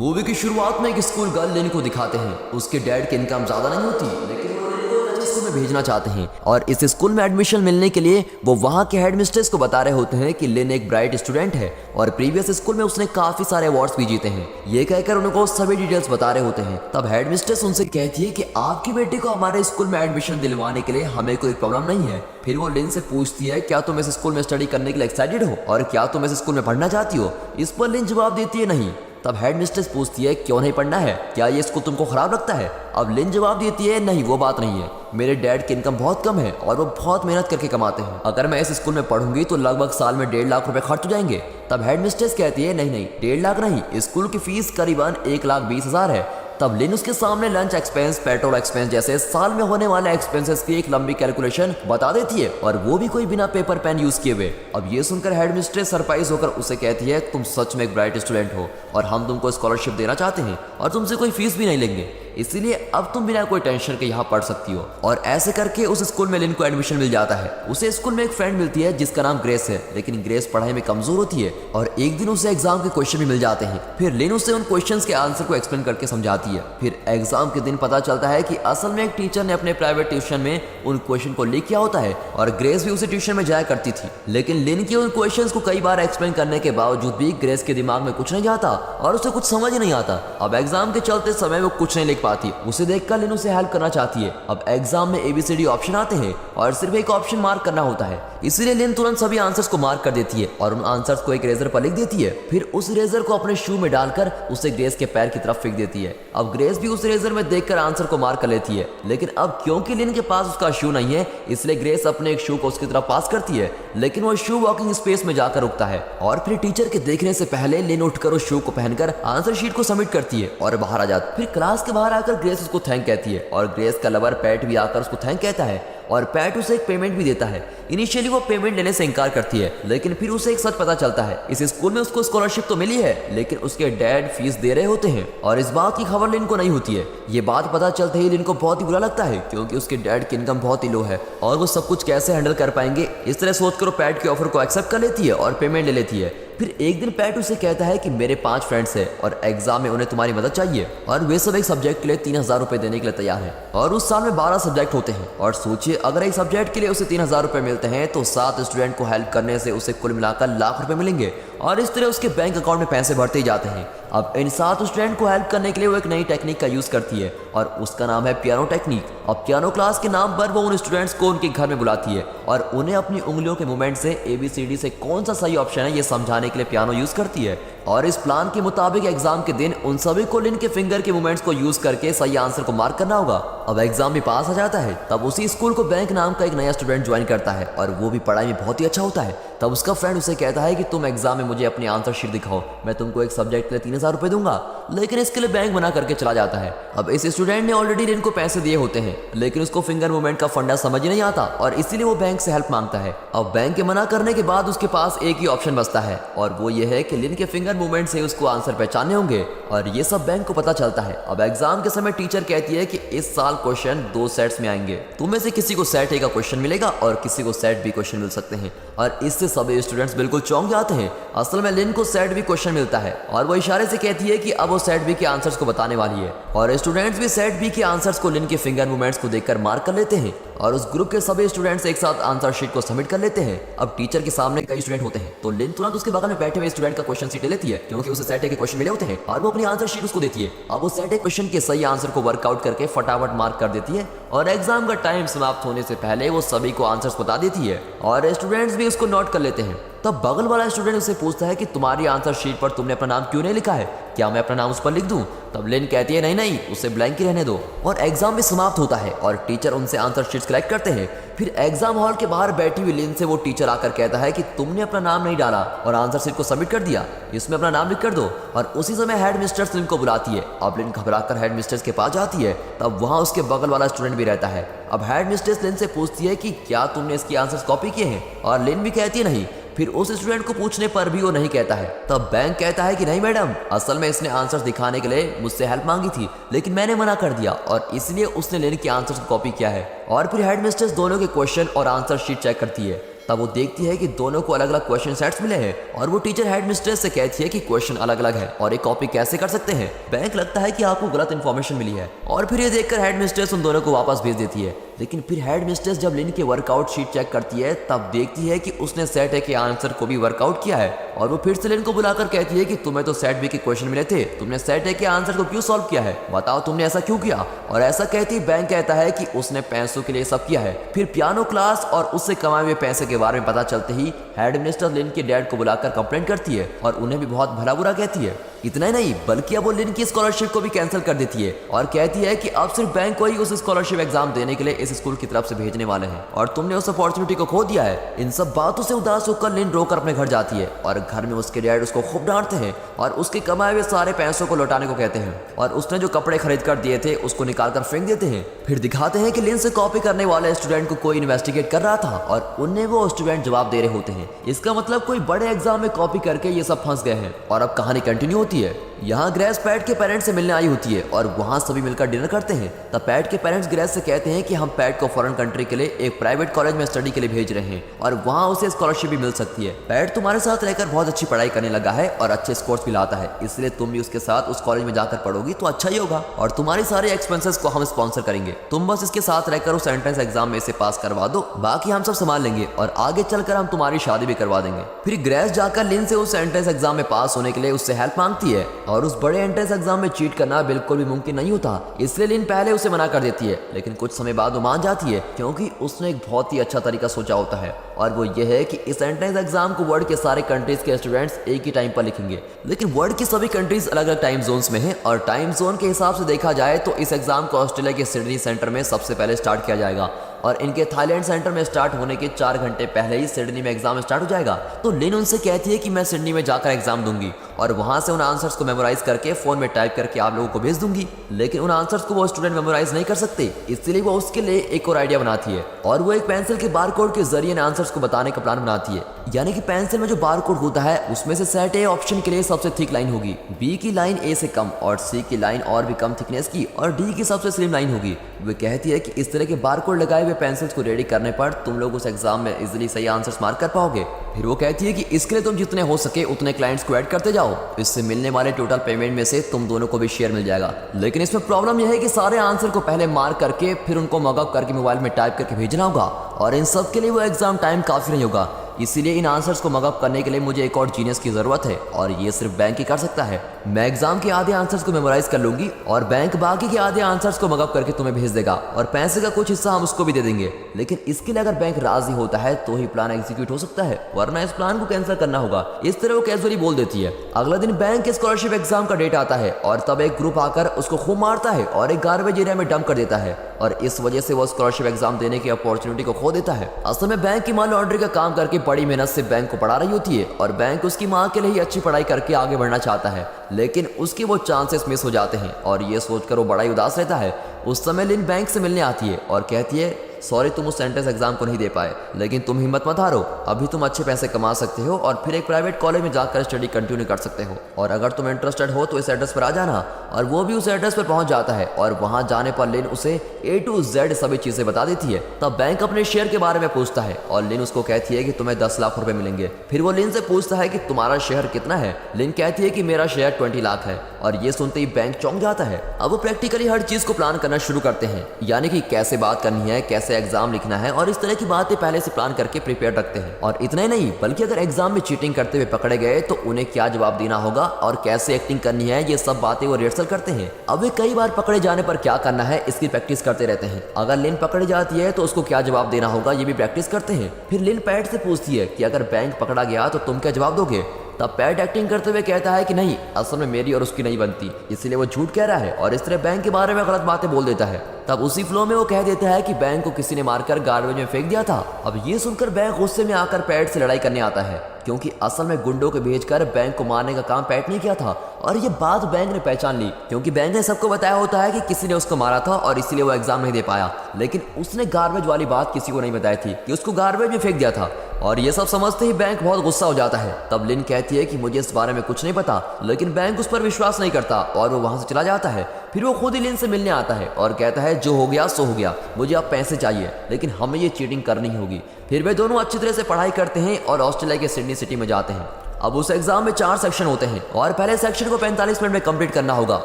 Movie की शुरुआत में एक स्कूल गर्ल लिन को दिखाते हैं। उसके डैड की इनकम ज्यादा नहीं होती, लेकिन वो लिन को एक अच्छे स्कूल में भेजना चाहते हैं और इस स्कूल में एडमिशन मिलने के लिए वो वहाँ के हेड मिस्ट्रेस को बता रहे होते हैं कि लिन एक ब्राइट स्टूडेंट है और प्रीवियस स्कूल में उसने काफी सारे अवार्ड्स भी जीते हैं। ये कहकर उनको सभी डिटेल्स बता रहे होते हैं। तब हेड मिस्ट्रेस उनसे कहती है कि आपकी बेटी को हमारे स्कूल में एडमिशन दिलवाने के लिए हमें कोई प्रॉब्लम नहीं है। फिर वो लिन से पूछती है, क्या तुम इस स्कूल में स्टडी करने के लिए एक्साइटेड हो और क्या तुम इस स्कूल में पढ़ना चाहती हो। इस पर लिन जवाब देती है नहीं। तब हेड मिस्ट्रेस पूछती है, क्यों नहीं पढ़ना है, क्या ये स्कूल तुमको खराब लगता है। अब लिन जवाब देती है, नहीं वो बात नहीं है, मेरे डैड की इनकम बहुत कम है और वो बहुत मेहनत करके कमाते हैं। अगर मैं इस स्कूल में पढ़ूंगी तो लगभग साल में 1.5 लाख रुपए खर्च हो जाएंगे। तब हेड मिस्ट्रेस कहती है, नहीं 1.5 लाख नहीं, स्कूल की फीस करीबन 1,20,000 है। तब लिन उसके सामने लंच एक्सपेंस, पेट्रोल एक्सपेंस जैसे साल में होने वाले एक्सपेंसेस की एक लंबी कैलकुलेशन बता देती है और वो भी कोई बिना पेपर पेन यूज किए हुए। अब ये सुनकर हेड मिस्ट्रेस सरप्राइज होकर उसे कहती है, तुम सच में एक ब्राइट स्टूडेंट हो और हम तुमको स्कॉलरशिप देना चाहते हैं और तुमसे कोई फीस भी नहीं लेंगे, इसीलिए अब तुम बिना कोई टेंशन के यहाँ पढ़ सकती हो। और ऐसे करके उस स्कूल में लिन को एडमिशन मिल जाता है। उसे स्कूल में एक फ्रेंड मिलती है जिसका नाम ग्रेस है, लेकिन ग्रेस पढ़ाई में कमजोर होती है और एक दिन उसे एग्जाम के क्वेश्चन भी मिल जाते हैं। फिर लिन उसे उन क्वेश्चंस के आंसर को एक्सप्लेन करके समझाती है। फिर एग्जाम के दिन पता चलता है कि असल में एक टीचर ने अपने प्राइवेट ट्यूशन में उन क्वेश्चन को लीक किया होता है और ग्रेस भी उसी ट्यूशन में जाया करती थी। लेकिन लिन के उन क्वेश्चंस को कई बार एक्सप्लेन करने के बावजूद भी ग्रेस के दिमाग में कुछ नहीं जाता और उसे कुछ समझ ही नहीं आता। अब एग्जाम के चलते समय वो कुछ नहीं लिख पाती। उसे देखकर लिन उसे हेल्प करना चाहती है। अब एग्जाम में ABCD ऑप्शन आते हैं और सिर्फ एक ऑप्शन मार्क करना होता है, इसीलिए लिन तुरंत सभी आंसर्स को मार्क कर देती है और उन आंसर्स को एक रेजर पर लिख देती है। फिर उस रेजर को अपने शू में डालकर उसे ग्रेस के पैर की तरफ फेंक देती है। अब ग्रेस भी उस रेजर में देखकर आंसर को मार्क कर लेती है, लेकिन अब क्योंकि लिन के पास उसका शू नहीं है, इसलिए ग्रेस अपने एक शू को उसकी तरफ पास करती है, लेकिन वो शू वॉकिंग स्पेस में जाकर रुकता है और फिर टीचर के देखने से पहले लिन उठकर उस शू को पहनकर आंसर शीट को सबमिट करती है और बाहर आ जाती। फिर क्लास के बाहर आकर ग्रेस उसको थैंक कहती है और ग्रेस का लवर पैट भी आकर उसको थैंक कहता है और पैट उसे एक पेमेंट भी देता है। इनिशियली वो पेमेंट लेने से इनकार करती है, लेकिन फिर उसे एक सच पता चलता है, इस स्कूल में उसको स्कॉलरशिप तो मिली है, लेकिन उसके डैड फीस दे रहे होते हैं और इस बात की खबर लिन को नहीं होती है। ये बात पता चलते ही लिन को बहुत ही बुरा लगता है, क्योंकि उसके डैड की इनकम बहुत ही लो है और वो सब कुछ कैसे हैंडल कर पाएंगे। इस तरह सोचकर वो पैट के ऑफर को एक्सेप्ट कर लेती है और पेमेंट ले लेती है। फिर एक दिन पैट उसे कहता है कि मेरे 5 फ्रेंड्स हैं और एग्जाम में उन्हें तुम्हारी मदद चाहिए और वे सब एक सब्जेक्ट के लिए 3,000 रुपए देने के लिए तैयार हैं और उस साल में 12 सब्जेक्ट होते हैं। और सोचिए, अगर एक सब्जेक्ट के लिए उसे 3,000 रुपए मिलते हैं तो 7 स्टूडेंट को हेल्प करने से उसे कुल मिलाकर लाख रुपए मिलेंगे और इस तरह उसके बैंक अकाउंट में पैसे बढ़ते ही जाते हैं। अब इन 7 स्टूडेंट को हेल्प करने के लिए वो एक नई टेक्निक का यूज करती है और उसका नाम है पियानो टेक्निक। अब पियानो क्लास के नाम पर वो उन स्टूडेंट्स को उनके घर में बुलाती है और उन्हें अपनी उंगलियों के मूवमेंट से ABCD से कौन सा सही ऑप्शन है ये समझाने के लिए पियानो यूज करती है। और इस प्लान के मुताबिक एग्जाम के दिन उन सभी को लिन के फिंगर के मूवमेंट्स को यूज करके सही आंसर को मार्क करना होगा। अब एग्जाम में पास आ जाता है। तब उसी स्कूल को बैंक नाम का एक नया स्टूडेंट ज्वाइन करता है और वो भी पढ़ाई में बहुत ही अच्छा होता है। तब उसका फ्रेंड उसे कहता है कि तुम एग्जाम में मुझे अपनी आंसर शीट दिखाओ, मैं तुमको एक सब्जेक्ट के लिए 3,000 रुपए दूंगा, लेकिन इसके लिए बैंक मना करके चला जाता है। अब इस स्टूडेंट ने ऑलरेडी लिन को पैसे दिए होते हैं, लेकिन उसको फिंगर मूवमेंट का फंडा समझ ही नहीं आता और इसीलिए वो बैंक से हेल्प मांगता है। अब बैंक के मना करने के बाद उसके पास एक ही ऑप्शन बचता है और वो ये है कि लिन के फिंगर मूवमेंट से उसको आंसर पहचानने होंगे और ये सब बैंक को पता चलता है। अब एग्जाम के समय टीचर कहती है कि इस साल क्वेश्चन 2 सेट्स में आएंगे, तुम में से किसी को सेट A का क्वेश्चन मिलेगा और किसी को सेट B क्वेश्चन मिल सकते हैं। और इससे सभी स्टूडेंट्स बिल्कुल चौंक जाते हैं। असल में लिन को सेट B क्वेश्चन मिलता है और वो इशारे से कहती है कि अब वो सेट B के आंसर्स को बताने वाली है और स्टूडेंट्स भी सेट B के आंसर्स को लिन के फिंगर मूवमेंट्स को देखकर मार्क कर लेते हैं और उस ग्रुप के सभी स्टूडेंट्स एक साथ आंसर शीट को सबमिट कर लेते हैं। अब टीचर के सामने कई स्टूडेंट होते हैं तो लिन तुरंत उसके बगल में बैठे हुए स्टूडेंट का क्वेश्चन शीट ले लेती है, क्योंकि उसे सेट A के क्वेश्चन मिले होते हैं और वो अपनी आंसर शीट उसको देती है। अब वो सेट A क्वेश्चन के सही आंसर को वर्कआउट करके फटाफट मार्क कर देती है और एग्जाम का टाइम समाप्त होने से पहले वो सभी को आंसर्स बता देती है और स्टूडेंट्स भी उसको नोट कर लेते हैं। तब बगल वाला स्टूडेंट उसे पूछता है कि तुम्हारी आंसर शीट पर तुमने अपना नाम क्यों नहीं लिखा है, क्या मैं अपना नाम उस पर लिख दूं। तब लिन कहती है, नहीं उसे ब्लैंक ही रहने दो। और एग्जाम भी समाप्त होता है और टीचर उनसे आंसर शीट्स कलेक्ट करते हैं। फिर एग्जाम हॉल के बाहर बैठी हुई लिन से वो टीचर आकर कहता है कि तुमने अपना नाम नहीं डाला और आंसर शीट को सबमिट कर दिया, इसमें अपना नाम लिख कर दो। और उसी समय हेड मिस्ट्रेस लिन को बुलाती है। अब लिन घबराकर हेड मिस्ट्रेस के पास जाती है। तब वहाँ उसके बगल वाला स्टूडेंट भी रहता है। अब हेड मिस्ट्रेस लिन से पूछती है कि क्या तुमने इसकी आंसर्स कॉपी किए हैं और लिन भी कहती है नहीं। फिर उस स्टूडेंट को पूछने पर भी वो नहीं कहता है। तब बैंक कहता है कि नहीं मैडम, असल में इसने आंसर्स दिखाने के लिए मुझसे हेल्प मांगी थी, लेकिन मैंने मना कर दिया और इसलिए उसने लिन के आंसर्स को कॉपी किया है। और फिर हेड मिस्ट्रेस दोनों के क्वेश्चन और आंसर शीट चेक करती है। तब वो देखती है कि दोनों को अलग अलग क्वेश्चन सेट्स मिले हैं और वो टीचर हेड मिस्ट्रेस से कहती है कि क्वेश्चन अलग अलग है और एक कॉपी कैसे कर सकते हैं। बैंक लगता है कि आपको गलत इन्फॉर्मेशन मिली है और फिर ये देखकर हेड मिस्ट्रेस उन दोनों को वापस भेज देती है। लेकिन फिर हेड मिस्ट्रेस जब लिन के वर्कआउट शीट चेक करती है तब देखती है कि उसने सेट ए के आंसर को भी वर्कआउट किया है और वो फिर से लिन को बुलाकर कहती है कि तुम्हें तो सेट बी के क्वेश्चन मिले थे, तुमने सेट ए के आंसर को क्यों सॉल्व किया है, बताओ तुमने ऐसा क्यों किया। और ऐसा कहती बैंक कहता है कि उसने पैसों के लिए सब किया है। फिर पियानो क्लास और उससे कमाए हुए पैसे के बारे में पता चलते ही हेड मिनिस्टर लिन के डैड को बुलाकर कंप्लेंट करती है और उन्हें भी बहुत भला बुरा कहती है। इतना ही नहीं बल्कि अब वो लिन की स्कॉलरशिप को भी कैंसिल कर देती है और कहती है कि अब सिर्फ बैंक को ही उस स्कॉलरशिप एग्जाम देने के लिए इस स्कूल की तरफ से भेजने वाले हैं और तुमने उस अपॉर्चुनिटी को खो दिया है। इन सब बातों से उदास होकर लिन रोकर अपने घर जाती है और घर में उसके डैड उसको खूब डांटते हैं और उसके कमाए हुए सारे पैसों को लौटाने को कहते हैं और उसने जो कपड़े खरीद कर दिए थे उसको निकाल कर फेंक देते हैं। फिर दिखाते हैं कि लिन से कॉपी करने वाले स्टूडेंट को कोई इन्वेस्टिगेट कर रहा था और उन्हें वो स्टूडेंट जवाब दे रहे होते हैं। इसका मतलब कोई बड़े एग्जाम में कॉपी करके ये सब फंस गए हैं। और अब कहानी कंटिन्यू होती है। यहाँ ग्रेस पैट के पेरेंट्स से मिलने आई होती है और वहाँ सभी मिलकर डिनर करते हैं। तब पैट के पेरेंट्स ग्रेस से कहते हैं कि हम पैट को फॉरेन कंट्री के लिए एक प्राइवेट कॉलेज में स्टडी के लिए भेज रहे हैं और वहाँ उसे स्कॉलरशिप भी मिल सकती है। पैट तुम्हारे साथ रहकर बहुत अच्छी पढ़ाई करने लगा है और अच्छे स्कोर्स भी लाता है, इसलिए तुम भी उसके साथ उस कॉलेज में जाकर पढ़ोगी तो अच्छा ही होगा और तुम्हारी सारे एक्सपेंसेस को हम स्पॉन्सर करेंगे। तुम बस इसके साथ रहकर उस एंट्रेंस एग्जाम में इसे पास करवा दो, बाकी हम सब संभाल लेंगे और आगे चलकर हम तुम्हारी शादी भी करवा देंगे। फिर ग्रेस जाकर लिन से उस एंट्रेंस एग्जाम में पास होने के लिए उससे हेल्प मांगती है और उस बड़े एंट्रेंस एग्जाम में चीट करना बिल्कुल भी मुमकिन नहीं होता, इसलिए लिन पहले उसे मना कर देती है। लेकिन कुछ समय बाद वो मान जाती है क्योंकि उसने एक बहुत ही अच्छा तरीका सोचा होता है और वो ये है कि इस एंट्रेंस एग्जाम को वर्ल्ड के सारे कंट्रीज के स्टूडेंट्स एक ही टाइम पर लिखेंगे। लेकिन वर्ल्ड की सभी कंट्रीज अलग अलग टाइम जोन्स में हैं और टाइम जोन के हिसाब से देखा जाए तो इस एग्जाम को ऑस्ट्रेलिया के सिडनी सेंटर में सबसे पहले स्टार्ट किया जाएगा और इनके थाईलैंड सेंटर में स्टार्ट होने के 4 घंटे पहले ही सिडनी में एग्जाम स्टार्ट हो जाएगा। तो लिन उनसे कहती है कि मैं सिडनी में जाकर एग्जाम दूंगी और वहां से उन आंसर्स को मेमोराइज करके फोन में टाइप करके आप लोगों को भेज दूंगी। लेकिन उन आंसर्स को वो स्टूडेंट मेमोराइज नहीं कर सकते, इसलिए वो उसके लिए एक और आइडिया बनाती है और वो एक पेंसिल के बारकोड के जरिए आंसर्स को बताने का प्लान बनाती है। यानी कि पेंसिल में जो बारकोड होता है उसमें से सेट ए ऑप्शन के लिए सबसे थिक लाइन होगी, बी की लाइन ए से कम और सी की लाइन और भी कम थिकनेस की और डी की सबसे स्लिम लाइन होगी। वो कहती है कि इस तरह के बारकोड लगाए हुए पेंसिल्स को रेडी करने पर तुम लोग उस एग्जाम में इजीली सही आंसर्स मार्क कर पाओगे। फिर वो कहती है कि इसके लिए तुम जितने हो सके उतने क्लाइंट्स को ऐड करते जाओ, इससे मिलने वाले टोटल पेमेंट में से तुम दोनों को भी शेयर मिल जाएगा। लेकिन इसमें प्रॉब्लम यह है कि सारे आंसर को पहले मार्क करके फिर उनको मॉकअप करके मोबाइल में टाइप करके भेजना होगा और इन सब के लिए वो एग्जाम टाइम काफी नहीं होगा। इसीलिए इन आंसर्स को मॉकअप करने के लिए मुझे एक और जीनियस की जरूरत है और ये सिर्फ बैंक ही कर सकता है। मैं एग्जाम के आधे आंसर्स को मेमोराइज कर लूंगी और बैंक बाकी के आधे आंसर्स को मॉकअप करके तुम्हें भेज देगा और पैसे का कुछ हिस्सा हम उसको भी दे देंगे। लेकिन इसके लिए अगर बैंक राजी होता है तो ही प्लान एग्जीक्यूट हो सकता है, वरना इस प्लान को कैंसिल करना होगा। इस तरह वो कैजुअली बोल देती है। अगला दिन बैंक के स्कॉलरशिप एग्जाम का डेट आता है और तब एक ग्रुप आकर उसको खूब मारता है और एक गार्बेज एरिया में डंप कर देता है और इस वजह से वो स्कॉलरशिप एग्जाम देने की अपॉर्चुनिटी को खो देता है। असल में बैंक की मां लॉन्ड्री का काम करके बड़ी मेहनत से बैंक को पढ़ा रही होती है और बैंक उसकी मां के लिए ही अच्छी पढ़ाई करके आगे बढ़ना चाहता है, लेकिन उसके वो चांसेस मिस हो जाते हैं और ये सोचकर वो बड़ा ही उदास रहता है। उस समय लिन बैंक से मिलने आती है और कहती है सॉरी तुम उस एंट्रेंस एग्जाम को नहीं दे पाए, लेकिन तुम हिम्मत मत हारो, अभी तुम अच्छे पैसे कमा सकते हो और फिर एक प्राइवेट कॉलेज में जाकर स्टडी कंटिन्यू कर सकते हो और अगर तुम इंटरेस्टेड हो तो इस एड्रेस पर आ जाना। और वो भी उस एड्रेस पर पहुंच जाता है और वहां जाने पर लिन उसे A to Z सभी चीजें बता देती है। तब बैंक अपने शेयर के बारे में पूछता है और लिन उसको कहती है कि तुम्हें 10 लाख रुपए मिलेंगे। फिर वो लिन से पूछता है कि तुम्हारा शेयर कितना है। लिन कहती है कि मेरा शेयर 20 लाख है और ये सुनते ही बैंक चौंक जाता है। अब वो प्रैक्टिकली हर चीज को प्लान करना शुरू करते हैं, यानी कि कैसे बात करनी है, कैसे एग्जाम लिखना है और इस तरह की बातें पहले से प्लान करके प्रिपेयर रखते हैं। और इतना ही नहीं बल्कि अगर एग्जाम में चीटिंग करते हुए पकड़े गए तो उन्हें क्या जवाब देना होगा और कैसे एक्टिंग करनी है, ये सब बातें वो रिहर्सल करते हैं। अब वे कई बार पकड़े जाने पर क्या करना है इसकी प्रैक्टिस करते रहते हैं। अगर लिन पकड़ी जाती है तो उसको क्या जवाब देना होगा ये भी प्रैक्टिस करते हैं। फिर लिन पैट से पूछती है कि अगर बैंक पकड़ा गया तो तुम क्या जवाब दोगे। तब पैट एक्टिंग करते हुए कहता है कि नहीं, असल में मेरी और उसकी नहीं बनती, इसलिए वो झूठ कह रहा है और इस तरह बैंक के बारे में गलत बातें बोल देता है। तब उसी फ्लो में वो कह देता है कि बैंक को किसी ने मारकर गार्बेज में फेंक दिया था। अब ये सुनकर बैंक गुस्से में आकर पैट से लड़ाई करने आता है, क्योंकि असल में गुंडों को भेजकर बैंक को मारने का काम पैट ने किया था और ये बात बैंक ने पहचान ली, क्योंकि बैंक ने सबको बताया होता है कि किसी ने उसको मारा था और इसीलिए वो एग्जाम नहीं दे पाया। लेकिन उसने गार्बेज वाली बात किसी को नहीं बताई थी कि उसको गार्बेज में फेंक दिया था और ये सब समझते ही बैंक बहुत गुस्सा हो जाता है। तब लिन कहती है कि मुझे इस बारे में कुछ नहीं पता, लेकिन बैंक उस पर विश्वास नहीं करता और वो वहां से चला जाता है। फिर वो खुद ही लिन से मिलने आता है और कहता है जो हो गया सो हो गया, मुझे अब पैसे चाहिए, लेकिन हमें ये चीटिंग करनी होगी। फिर वे दोनों अच्छी तरह से पढ़ाई करते हैं और ऑस्ट्रेलिया के सिडनी सिटी में जाते हैं। अब उस एग्जाम में 4 सेक्शन होते हैं और पहले सेक्शन को 45 मिनट में कंप्लीट करना होगा।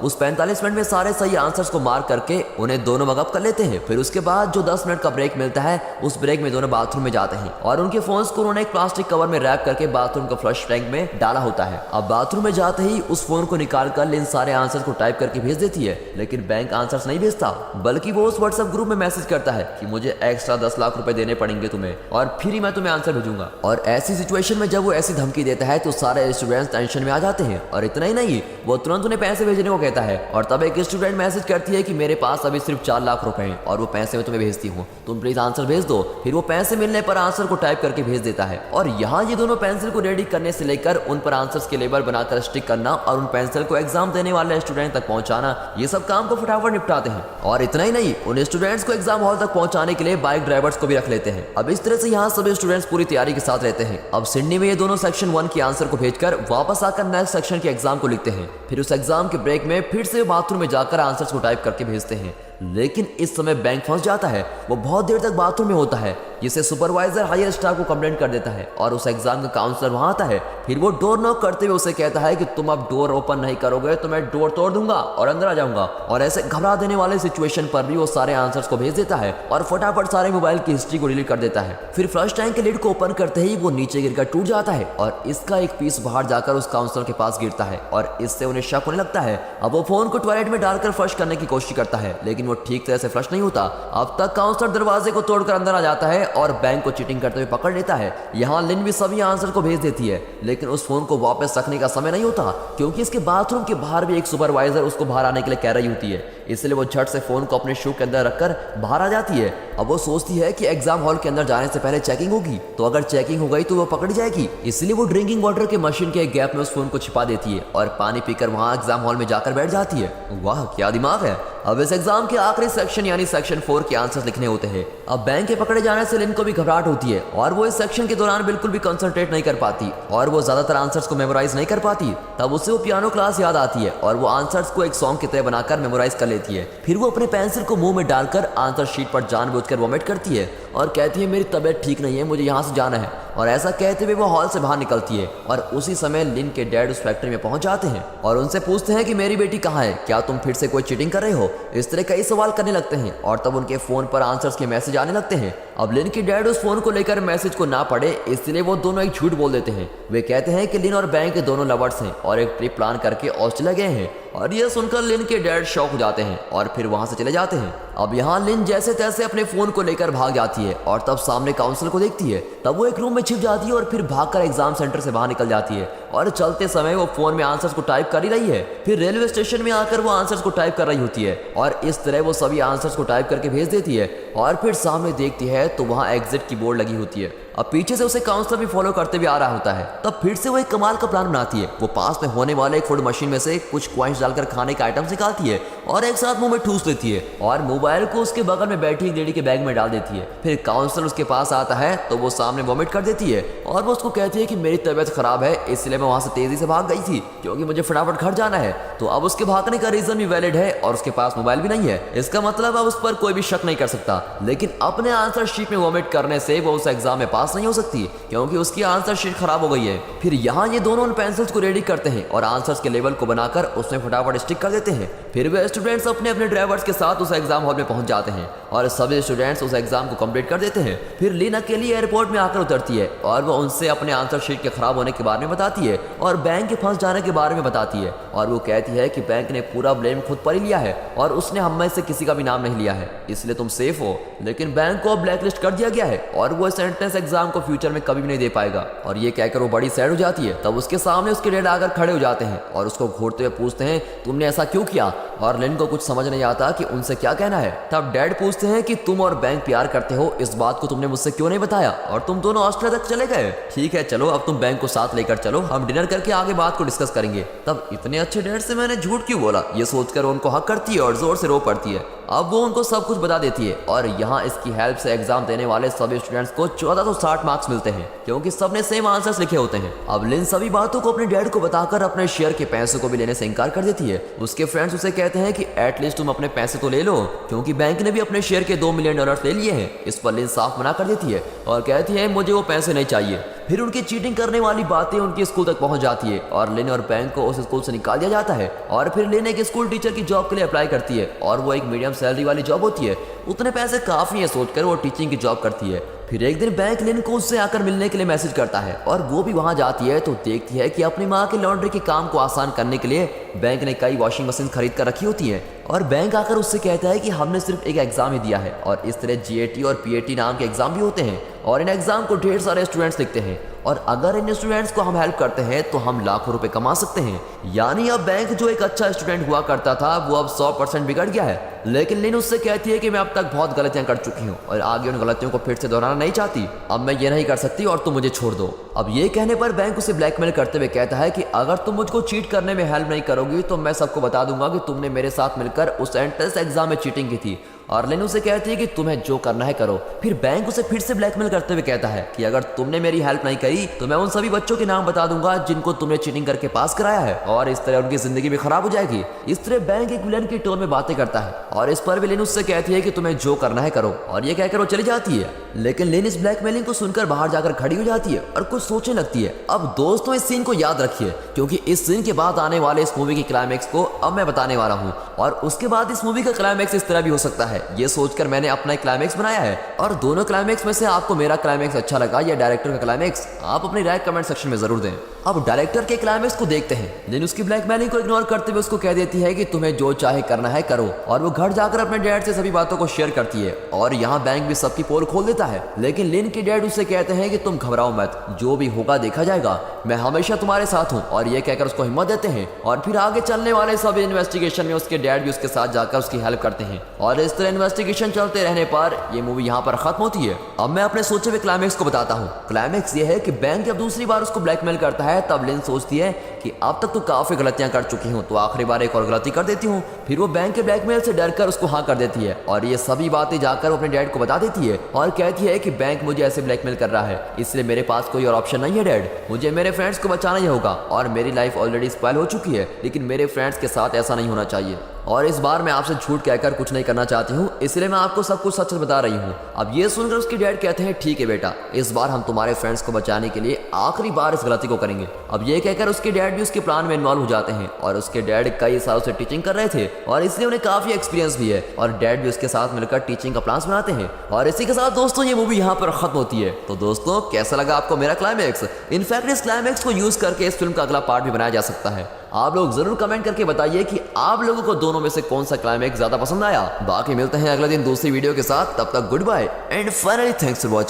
उस 45 मिनट में सारे सही आंसर्स को मार्क करके उन्हें दोनों मगअप कर लेते हैं। फिर उसके बाद जो 10 मिनट का ब्रेक मिलता है, उस ब्रेक में दोनों बाथरूम में जाते हैं और उनके फोन्स को उन्होंने एक प्लास्टिक कवर में रैप करके बाथरूम का फ्लश टैंक में डाला होता है। अब बाथरूम में जाते ही उस फोन को निकाल कर लिन सारे आंसर्स को टाइप करके भेज देती है, लेकिन बैंक आंसर्स नहीं भेजता, बल्कि वो उस व्हाट्सएप ग्रुप में मैसेज करता है कि मुझे एक्स्ट्रा 10 लाख रुपए देने पड़ेंगे तुम्हें और फिर ही मैं तुम्हें आंसर भेजूंगा। और ऐसी सिचुएशन में जब वो ऐसी धमकी देता है तो सारे टेंशन में आ जाते हैं। और इतना ही नहीं, वो तुरंत उन्हें पैसे भेजने को कहता है और तब एक स्टूडेंट मैसेज करती है कि मेरे पास अभी सिर्फ 4 लाख रुपए हैं और वो पैसे मैं तुम्हें भेजती हूँ, तुम प्लीज आंसर भेज दो। फिर वो पैसे मिलने पर आंसर को टाइप करके भेज देता है। और यहाँ ये दोनों पेंसिल को रेडी करने से लेकर उन पर आंसर्स के लेबल बनाकर स्टिक करना और उन पेंसिल को एग्जाम देने वाले स्टूडेंट तक पहुंचाना, ये सब काम को फटाफट निपटाते हैं। और इतना ही नहीं, उन स्टूडेंट्स को एग्जाम हॉल तक पहुंचाने के लिए बाइक ड्राइवर्स को भी रख लेते हैं। अब इस तरह से यहाँ सभी स्टूडेंट्स पूरी तैयारी के साथ रहते हैं। अब सिडनी में ये दोनों सेक्शन 1 के आंसर को भेजकर वापस आकर नेक्स्ट सेक्शन के एग्जाम को लिखते हैं। फिर उस एग्जाम के ब्रेक में फिर से बाथरूम में जाकर आंसर्स को टाइप करके भेजते हैं। लेकिन इस समय बैंक फंस जाता है, वो बहुत देर तक बाथरूम में होता है, जिसे सुपरवाइजर हायर स्टाफ को कंप्लेंट कर देता है और उस एग्जाम का काउंसलर वहां आता है। फिर वो डोर नॉक करते हुए उसे कहता है कि तुम अब डोर ओपन नहीं करोगे तो मैं डोर तोड़ दूंगा और अंदर आ जाऊंगा। और ऐसे घबरा देने वाले सिचुएशन पर भी वो सारे आंसर्स को भेज देता है और फटाफट सारे मोबाइल की हिस्ट्री को डिलीट कर देता है। फिर फ्लश टैंक के लिड को ओपन करते ही वो नीचे गिरकर टूट जाता है और इसका एक पीस बाहर जाकर उस काउंसलर के पास गिरता है और इससे उन्हें शक होने लगता है। अब वो फोन को टॉयलेट में डालकर फ्लश करने की कोशिश करता है, लेकिन वो ठीक तरह से फ्लश नहीं होता। अब तक काउंसलर दरवाजे को तोड़कर अंदर आ जाता है और बैंक को चीटिंग करते हुए पकड़ लेता है। यहाँ लिन भी सभी आंसर को भेज देती है, लेकिन उस फोन को वापस रखने का समय नहीं होता, क्योंकि इसके बाथरूम के बाहर भी एक सुपरवाइजर उसको बाहर आने के लिए कह रही होती है। इसलिए वो झट से फोन को अपने शू के अंदर रखकर बाहर आ जाती है। अब वो सोचती है कि एग्जाम हॉल के अंदर जाने से पहले चेकिंग होगी, तो अगर चेकिंग हो गई तो वो पकड़ी जाएगी। इसलिए वो ड्रिंकिंग वाटर के मशीन के एक गैप में उस फोन को छिपा देती है और पानी पीकर वहां एग्जाम हॉल में जाकर बैठ जाती है। वाह क्या दिमाग है। अब इस एग्जाम के आखिरी सेक्शन यानी सेक्शन 4 के आंसर्स लिखने होते हैं। अब बैंक के पकड़े जाने से लिन को भी घबराहट होती है और वो इस सेक्शन के दौरान बिल्कुल भी कंसंट्रेट नहीं कर पाती और वो ज्यादातर आंसर्स को मेमोराइज नहीं कर पाती। तब उसे वो पियानो क्लास याद आती है और वो आंसर्स को एक सॉन्ग की तरह बनाकर मेमोराइज कर लेती है। फिर वो अपने पेंसिल को मुंह में डालकर आंसर शीट पर जानबूझकर वॉमिट करती है और कहती है मेरी तबीयत ठीक नहीं है, मुझे यहाँ से जाना है। और ऐसा कहते हुए वो हॉल से बाहर निकलती है और उसी समय लिन के डैड उस फैक्ट्री में पहुंच जाते हैं और उनसे पूछते हैं कि मेरी बेटी कहाँ है, क्या तुम फिर से कोई चीटिंग कर रहे हो। इस तरह कई सवाल करने लगते हैं और तब उनके फोन पर आंसर्स के मैसेज आने लगते हैं। अब लिन के डैड उस फोन को लेकर मैसेज को ना पढ़े, इसलिए वो दोनों एक झूठ बोल देते हैं। वे कहते हैं कि लिन और बैंक के दोनों लवर्स हैं और एक ट्रिप प्लान करके ऑस्ट्रेलिया गए हैं। और यह सुनकर लिन के डैड शॉक हो जाते हैं और फिर वहां से चले जाते हैं। अब यहाँ लिन जैसे तैसे अपने फोन को लेकर भाग जाती है और तब सामने काउंसलर को देखती है। तब वो एक रूम में छिप जाती है और फिर भागकर एग्जाम सेंटर से बाहर निकल जाती है और चलते समय वो फोन में आंसर्स को टाइप कर ही रही है। फिर रेलवे स्टेशन में आकर वो आंसर्स को टाइप कर रही होती है और इस तरह वो सभी आंसर्स को टाइप करके भेज देती है और फिर सामने देखती है तो वहाँ एग्जिट की बोर्ड लगी होती है। अब पीछे से उसे काउंसलर भी फॉलो करते हुए आ रहा होता है। तब फिर से वो एक कमाल का प्लान बनाती है। वो पास में होने वाले एक फूड मशीन में से कुछ कॉइंस डालकर खाने का आइटम निकालती है और एक साथ मुंह में ठूस लेती है और मोबाइल को उसके बगल में बैठी एक लेडी के बैग में डाल देती है। फिर काउंसलर उसके पास आता है तो वो सामने वॉमिट कर देती है और वो उसको कहती है कि मेरी तबीयत खराब है, इसलिए मैं वहां से तेजी से भाग गई थी क्योंकि मुझे फटाफट घर जाना है। तो अब उसके भागने का रीजन भी वैलिड है और उसके पास मोबाइल भी नहीं है। इसका मतलब अब उस पर कोई भी शक नहीं कर सकता। लेकिन अपने आंसर शीट में वॉमिट करने से वो उस एग्जाम में पास नहीं हो सकती क्योंकि उसकी आंसर शीट खराब हो गई है। फिर यहाँ ये दोनों उन पेंसिल्स को रेडी करते हैं और आंसर्स के लेवल को बनाकर उसमें फटाफट स्टिक कर देते हैं। फिर वे स्टूडेंट्स अपने अपने ड्राइवर्स के साथ उस एग्जाम हॉल में पहुंच जाते हैं और सभी स्टूडेंट्स उस एग्जाम को कंप्लीट कर देते हैं। फिर लिन अकेली एयरपोर्ट में आकर उतरती है और वो उनसे अपने आंसर शीट के खराब होने के बारे में बताती है और बैंक के फंस जाने के बारे में बताती है और वो कहती है कि बैंक ने पूरा ब्लेम खुद पर ही लिया है और उसने हम में से किसी का भी नाम नहीं लिया है, इसलिए तुम सेफ हो। लेकिन बैंक को ब्लैकलिस्ट कर दिया गया है और वो इस एंट्रेंस एग्जाम को फ्यूचर में कभी भी नहीं दे पाएगा। और ये कहकर वो बड़ी सैड हो जाती है। तब उसके सामने उसके डैड आकर खड़े हो जाते हैं और उसको घूरते हुए पूछते हैं तुमने ऐसा क्यों किया। और लिन को कुछ समझ नहीं आता कि उनसे क्या कहना है। तब डैड पूछते हैं कि तुम और बैंक प्यार करते हो, इस बात को तुमने मुझसे क्यों नहीं बताया और तुम दोनों ऑस्ट्रेलिया तक चले गए। ठीक है चलो अब तुम बैंक को साथ लेकर चलो, हम डिनर करके आगे बात को डिस्कस करेंगे। तब इतने अच्छे डैड से मैंने झूठ क्यों बोला, ये सोचकर उनको हक करती है और जोर से रो पड़ती है। अब वो उनको सब कुछ बता देती है और यहाँ इसकी हेल्प से एग्जाम देने वाले सभी स्टूडेंट्स को 1460 मार्क्स मिलते हैं क्योंकि सबने सेम आंसर्स लिखे होते हैं। अब लिन सभी बातों को अपने डैड को बताकर अपने शेयर के पैसों को भी लेने से इनकार कर देती है। उसके फ्रेंड्स उसे कहते हैं कि एटलीस्ट तुम अपने पैसे तो ले लो क्योंकि बैंक ने भी अपने शेयर के $2 मिलियन ले लिए हैं। इस पर लिन साफ मना कर देती है और कहती है मुझे वो पैसे नहीं चाहिए। फिर उनकी चीटिंग करने वाली बातें उनकी स्कूल तक पहुंच जाती है और लिन और बैंक को उस स्कूल से निकाल दिया जाता है। और फिर लिन एक स्कूल टीचर की जॉब के लिए अप्लाई करती है और वो एक मीडियम सैलरी वाली जॉब होती है। उतने पैसे काफी है सोचकर वो टीचिंग की जॉब करती है। फिर एक दिन बैंक लिन को उससे आकर मिलने के लिए मैसेज करता है और वो भी वहां जाती है तो देखती है कि अपनी माँ के लॉन्ड्री के काम को आसान करने के लिए बैंक ने कई वॉशिंग मशीन खरीद कर रखी होती है। और बैंक आकर उससे कहता है कि हमने सिर्फ एक एग्जाम ही दिया है और इस तरह GAT और PAT नाम के एग्जाम भी होते हैं और इन एग्जाम को ढेर सारे स्टूडेंट्स लिखते हैं और अगर इन स्टूडेंट्स को हम हेल्प करते हैं तो हम लाखों रुपए कमा सकते हैं। यानी अब बैंक जो एक अच्छा स्टूडेंट हुआ करता था वो अब 100% बिगड़ गया है। लेकिन लिन उससे कहती है कि मैं अब तक बहुत गलतियां कर चुकी हूँ और आगे उन गलतियों को फिर से दोहराना नहीं चाहती। अब मैं ये नहीं कर सकती और तुम मुझे छोड़ दो। अब ये कहने पर बैंक उसे ब्लैकमेल करते हुए कहता है कि अगर तुम मुझको चीट करने में हेल्प नहीं करोगी तो मैं सबको बता दूंगा कि तुमने मेरे साथ मिलकर उस एंट्रेंस एग्जाम में चीटिंग की थी। और लिन उसे कहती है कि तुम्हें जो करना है करो। फिर बैंक उसे फिर से ब्लैकमेल करते हुए कहता है कि अगर तुमने मेरी हेल्प नहीं करी तो मैं उन सभी बच्चों के नाम बता दूंगा जिनको तुमने चीटिंग करके पास कराया है और इस तरह उनकी जिंदगी भी खराब हो जाएगी। इस तरह बैंक एक विलन की टोन में बातें करता है और इस पर भी लिन उससे कहती है कि तुम्हें जो करना है करो और ये कहकर वो चली जाती है। लेकिन लिन इस ब्लैकमेलिंग को सुनकर बाहर जाकर खड़ी हो जाती है और कुछ सोचने लगती है। अब दोस्तों इस सीन को याद रखिए क्योंकि इस सीन के बाद आने वाले इस मूवी की क्लाइमैक्स को अब मैं बताने वाला हूँ और उसके बाद इस मूवी का क्लाइमैक्स इस तरह भी हो सकता है। ये सोचकर मैंने अपना क्लाइमैक्स बनाया है और दोनों क्लाइमैक्स में से आपको मेरा क्लाइमैक्स अच्छा लगा या डायरेक्टर का क्लाइमैक्स, आप अपनी राय कमेंट सेक्शन में जरूर दें। अब डायरेक्टर के क्लाइमैक्स को देखते हैं। लिन उसकी ब्लैकमेलिंग को इग्नोर करते हुए उसको कह देती है कि तुम्हें जो चाहे करना है करो और वो घर जाकर अपने डैड से सभी बातों को शेयर करती है और यहाँ बैंक भी सबकी पोल खोल देता है। लेकिन लिन के डैड उसे कहते हैं कि तुम घबराओ मत, जो भी होगा देखा जाएगा, मैं हमेशा तुम्हारे साथ हूँ और ये कहकर उसको हिम्मत देते हैं। और फिर आगे चलने वाले सब इन्वेस्टिगेशन में उसके डैड भी उसके साथ जाकर उसकी हेल्प करते हैं और इस तरह इन्वेस्टिगेशन चलते रहने पर ये मूवी यहाँ पर खत्म होती है। अब मैं अपने सोचे हुए क्लाइमैक्स को बताता हूँ। क्लाइमैक्स ये है कि बैंक जब दूसरी बार उसको ब्लैकमेल करता है तब लिन सोचती है कि अब तक तो काफी गलतियां कर चुकी हूँ तो आखिरी बार एक और गलती कर देती हूँ। फिर वो बैंक के ब्लैकमेल से डरकर उसको हाँ कर देती है और ये सभी बातें जाकर वो अपने डैड को बता देती है और कहती है कि बैंक मुझे ऐसे ब्लैकमेल कर रहा है इसलिए मेरे पास कोई और ऑप्शन नहीं है डैड, मुझे मेरे फ्रेंड्स को बचाना ही होगा और मेरी लाइफ ऑलरेडी स्पॉइल हो चुकी है लेकिन मेरे फ्रेंड्स के साथ ऐसा नहीं होना चाहिए और इस बार मैं आपसे झूठ कहकर कुछ नहीं करना चाहती हूँ इसलिए मैं आपको सब कुछ सच बता रही हूँ। अब ये सुनकर उसके डैड कहते हैं ठीक है बेटा, इस बार हम तुम्हारे फ्रेंड्स को बचाने के लिए आखिरी बार इस गलती को करेंगे। अब ये कहकर उसके डैड भी उसके प्लान में इन्वॉल्व हो जाते हैं और उसके डैड कई सालों से टीचिंग कर रहे थे और इसलिए उन्हें काफी एक्सपीरियंस भी है और डैड भी उसके साथ मिलकर टीचिंग का प्लान बनाते हैं। और इसी के साथ दोस्तों ये मूवी यहाँ पर खत्म होती है। तो दोस्तों कैसा लगा आपको मेरा क्लाइमैक्स? इनफैक्ट इस क्लाइमैक्स को यूज करके इस फिल्म का अगला पार्ट भी बनाया जा सकता है। आप लोग जरूर कमेंट करके बताइए कि आप लोगों को दोनों में से कौन सा क्लाइमैक्स ज्यादा पसंद आया। बाकी मिलते हैं अगले दिन दूसरी वीडियो के साथ, तब तक goodbye and finally thanks for watching.